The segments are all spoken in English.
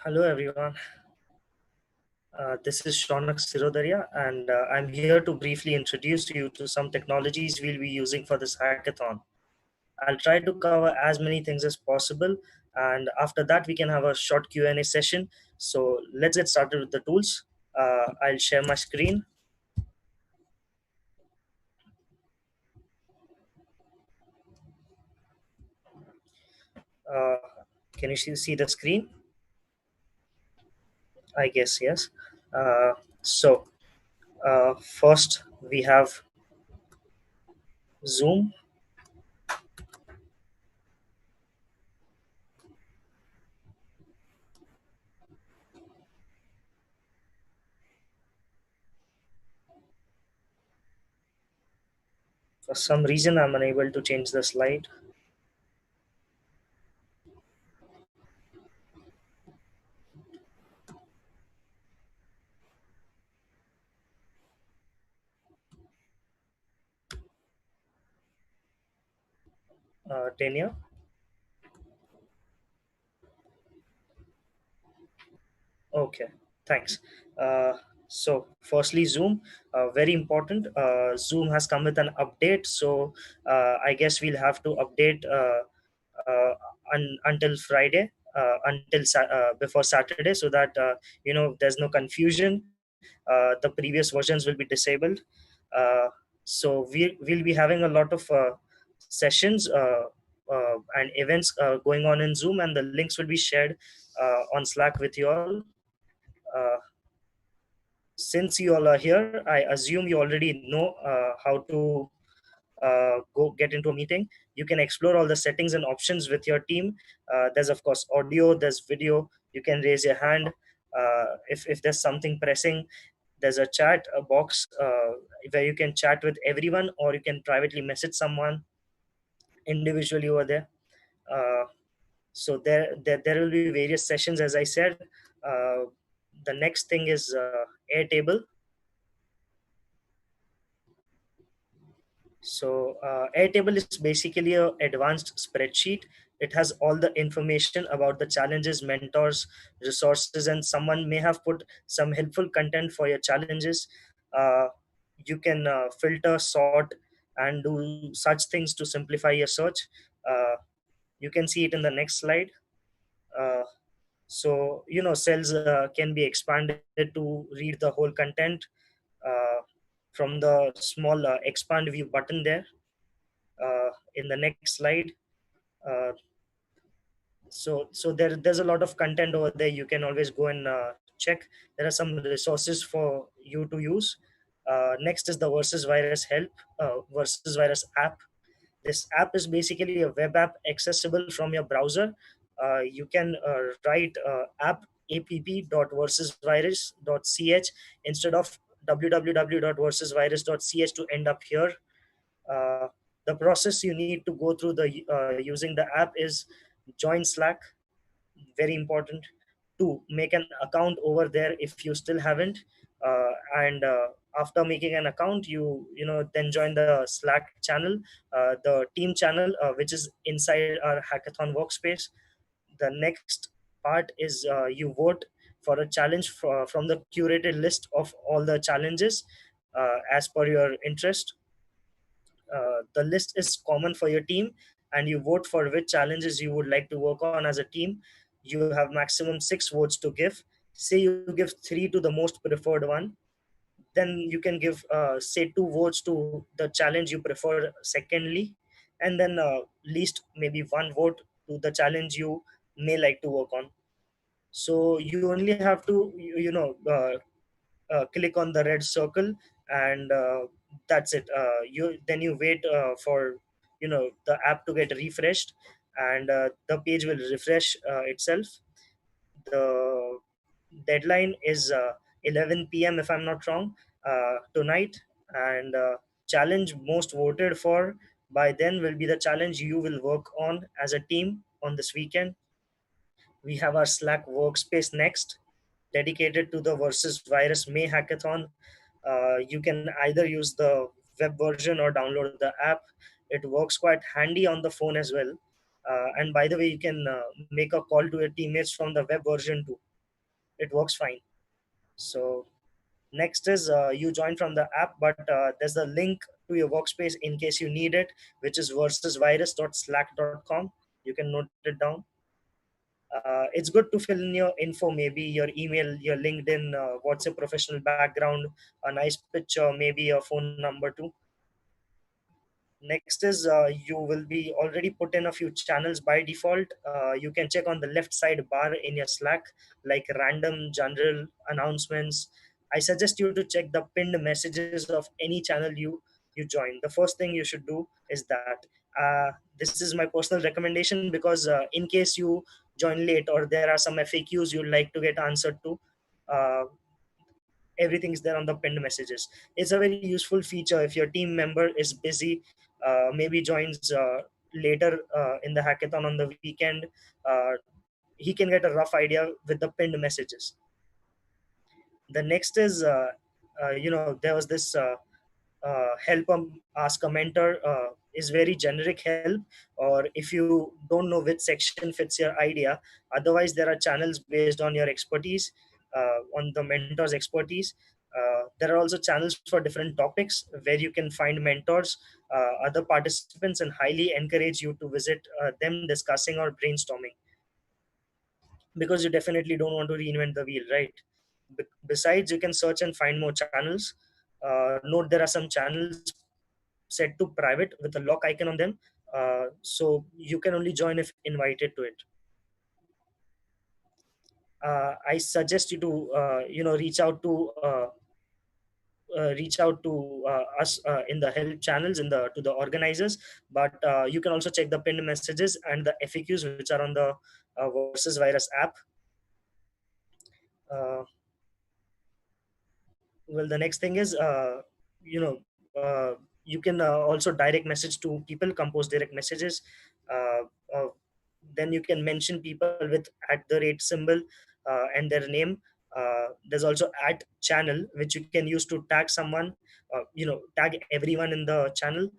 Hello, everyone. This is Shaunak Sirodaria, and I'm here to briefly introduce you to some technologies we'll be using for this hackathon. I'll try to cover as many things as possible, and after that, we can have a short Q&A session. So let's get started with the tools. I'll share my screen. Uh, can you see the screen? I guess yes. First, we have Zoom. For some reason, I'm unable to change the slide. Tanya. Okay, thanks. Firstly, Zoom, very important. Zoom has come with an update, so I guess we'll have to update until Friday, before Saturday, so that there's no confusion. The previous versions will be disabled. Uh, we'll be having a lot of sessions and events going on in Zoom, and the links will be shared on Slack with you all. uh, since you all are here, I assume you already know how to go get into a meeting. You can explore all the settings and options with your team. There's of course audio, there's video. You can raise your hand if there's something pressing. There's a chat a box where you can chat with everyone, or you can privately message someone individually over there. Uh, there will be various sessions, as I said. Uh, the next thing is Airtable. Airtable is basically a advanced spreadsheet. It has all the information about the challenges, mentors, resources, and someone may have put some helpful content for your challenges. Uh, you can filter, sort, and do such things to simplify your search. Uh, you can see it in the next slide. Uh, Cells can be expanded to read the whole content uh, from the small expand view button there. In the next slide, uh, there's a lot of content over there. You can always go and check. There are some resources for you to use. Next is the versus virus help, versus virus app. This app is basically a web app accessible from your browser. You can write app.versusvirus.ch instead of www.versusvirus.ch to end up here. uh, the process you need to go through the using the app is join Slack. Very important to make an account over there if you still haven't. And After making an account, you then join the Slack channel, the team channel, which is inside our hackathon workspace. The next part is you vote for a challenge from the curated list of all the challenges as per your interest. The list is common for your team, and you vote for which challenges you would like to work on as a team. You have maximum 6 votes to give. Say you give 3 to the most preferred one, then you can give say 2 votes to the challenge you prefer secondly, and then least maybe 1 vote to the challenge you may like to work on. So you only have to click on the red circle, and that's it. You then you wait for the app to get refreshed, and the page will refresh itself. The deadline is 11 p.m. if I'm not wrong, tonight. And challenge most voted for by then will be the challenge you will work on as a team on this weekend. We have our Slack workspace next, dedicated to the versus virus May hackathon. You can either use the web version or download the app. It works quite handy on the phone as well. And by the way, you can make a call to your teammates from the web version too. it works fine. So next is you join from the app, but there's a link to your workspace in case you need it, which is versusvirus.slack.com. You can note it down. It's good to fill in your info, maybe your email, your LinkedIn, what's your professional background, a nice picture, maybe a phone number too. Next is you will be already put in a few channels by default. You can check on the left side bar in your Slack, like random general announcements. I suggest you to check the pinned messages of any channel you join. The first thing you should do is that. This is my personal recommendation, because in case you join late or there are some FAQs you'd like to get answered to, uh, everything's there on the pinned messages. It's a very useful feature if your team member is busy, maybe joins later in the hackathon on the weekend. uh, he can get a rough idea with the pinned messages. The next is there was this help ask a mentor, is very generic help, or if you don't know which section fits your idea. Otherwise there are channels based on your expertise, on the mentor's expertise. There are also channels for different topics where you can find mentors, other participants, and highly encourage you to visit them discussing or brainstorming, because you definitely don't want to reinvent the wheel, right? Besides, you can search and find more channels. Note there are some channels set to private with a lock icon on them, so you can only join if invited to it. I suggest you to reach out to us in the help channels, in the to the organizers. But you can also check the pinned messages and the FAQs which are on the versus virus app. uh, well, the next thing is, you know you can also direct message to people, compose direct messages. uh, uh, then you can mention people with at the rate symbol and their name. There's also at channel, which you can use to tag someone, tag everyone in the channel.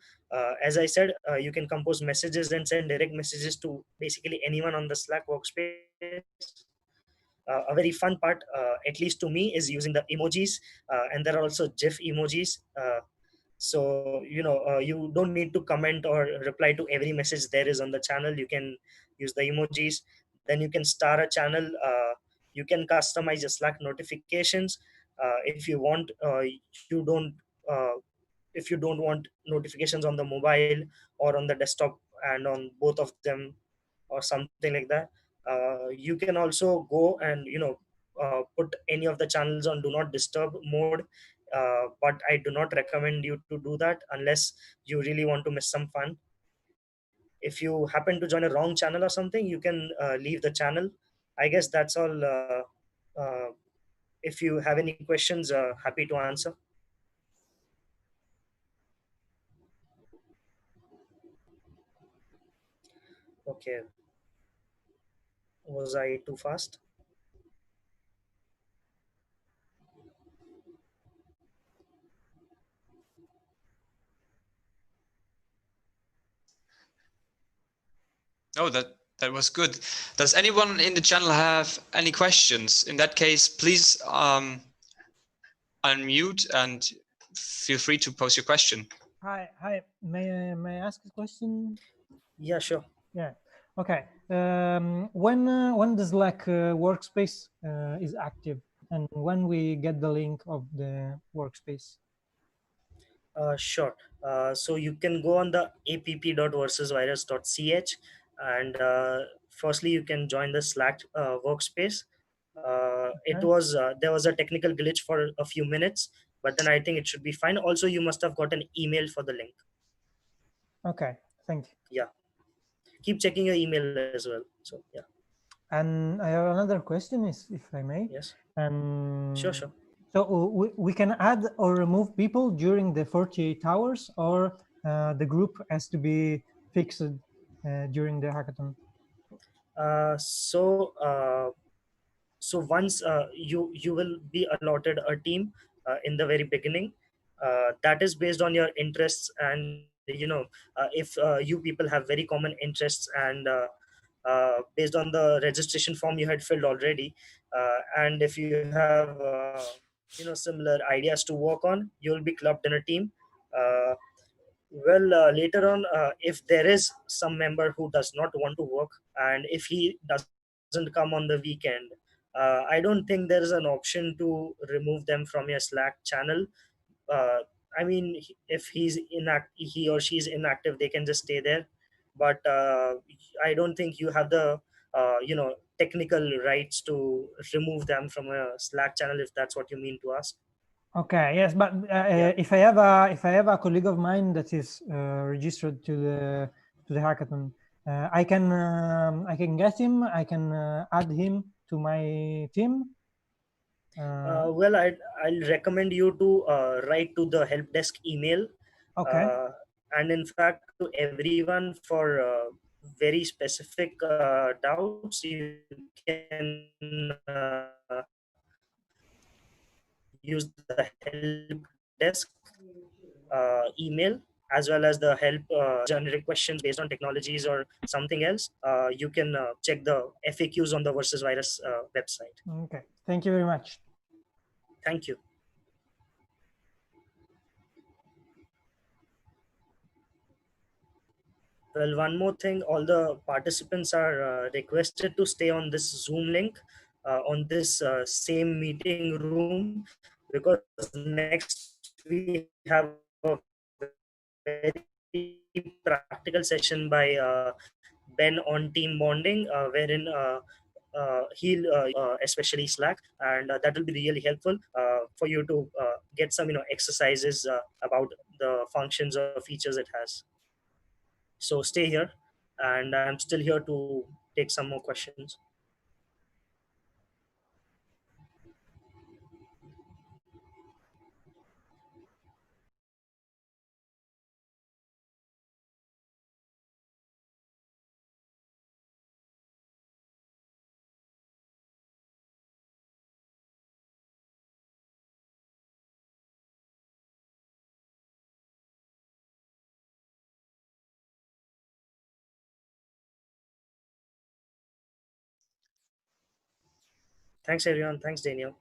As I said, you can compose messages and send direct messages to basically anyone on the Slack workspace. A very fun part, at least to me, is using the emojis, and there are also GIF emojis. So you don't need to comment or reply to every message there is on the channel. You can use the emojis. Then you can star a channel. You can customize your Slack notifications. If you want, you don't uh, if you don't want notifications on the mobile or on the desktop and on both of them, or something like that. You can also go and put any of the channels on do not disturb mode. But I do not recommend you to do that unless you really want to miss some fun. If you happen to join a wrong channel or something, you can leave the channel. I guess that's all. Uh, if you have any questions, happy to answer. Okay, was I too fast? Oh, that was good. Does anyone in the channel have any questions? In that case, please unmute and feel free to pose your question. Hi. May I ask a question? Yeah, sure. Yeah. Okay. When the Slack workspace is active, and when we get the link of the workspace? Sure. So you can go on the app.versusvirus.ch, and firstly you can join the Slack workspace. It Okay. was There was a technical glitch for a few minutes, but then I think it should be fine. Also, you must have got an email for the link. Okay. Thank you. Yeah. Keep checking your email as well. So yeah. And I have another question, is if I may. Yes. Sure. And Sure. so we can add or remove people during the 48 hours, or the group has to be fixed during the hackathon. Uh, so uh, so once you will be allotted a team in the very beginning, that is based on your interests. And if you people have very common interests, and based on the registration form you had filled already, And if you have similar ideas to work on, you'll be clubbed in a team. uh, Later on, if there is some member who does not want to work, and if he doesn't come on the weekend, I don't think there is an option to remove them from your Slack channel. uh, I mean, if he or she is inactive, they can just stay there. But I don't think you have the technical rights to remove them from a Slack channel, if that's what you mean to ask. Okay, yes, but Yeah. if I have a colleague of mine that is registered to the hackathon, I can get him. I can add him to my team. I'll recommend you to write to the help desk email. Okay. uh, and in fact, to everyone for very specific doubts, you can use the help desk email, as well as the help generic questions based on technologies or something else. You can check the FAQs on the VersusVirus website. Okay. Thank you very much. Thank you. Well, one more thing, all the participants are requested to stay on this Zoom link, on this same meeting room, because next we have a very practical session by Ben on team bonding, wherein he'll explain especially Slack, and that will be really helpful for you to get some exercises about the functions or features it has. So stay here, and I'm still here to take some more questions. Thanks, everyone. Thanks, Daniel.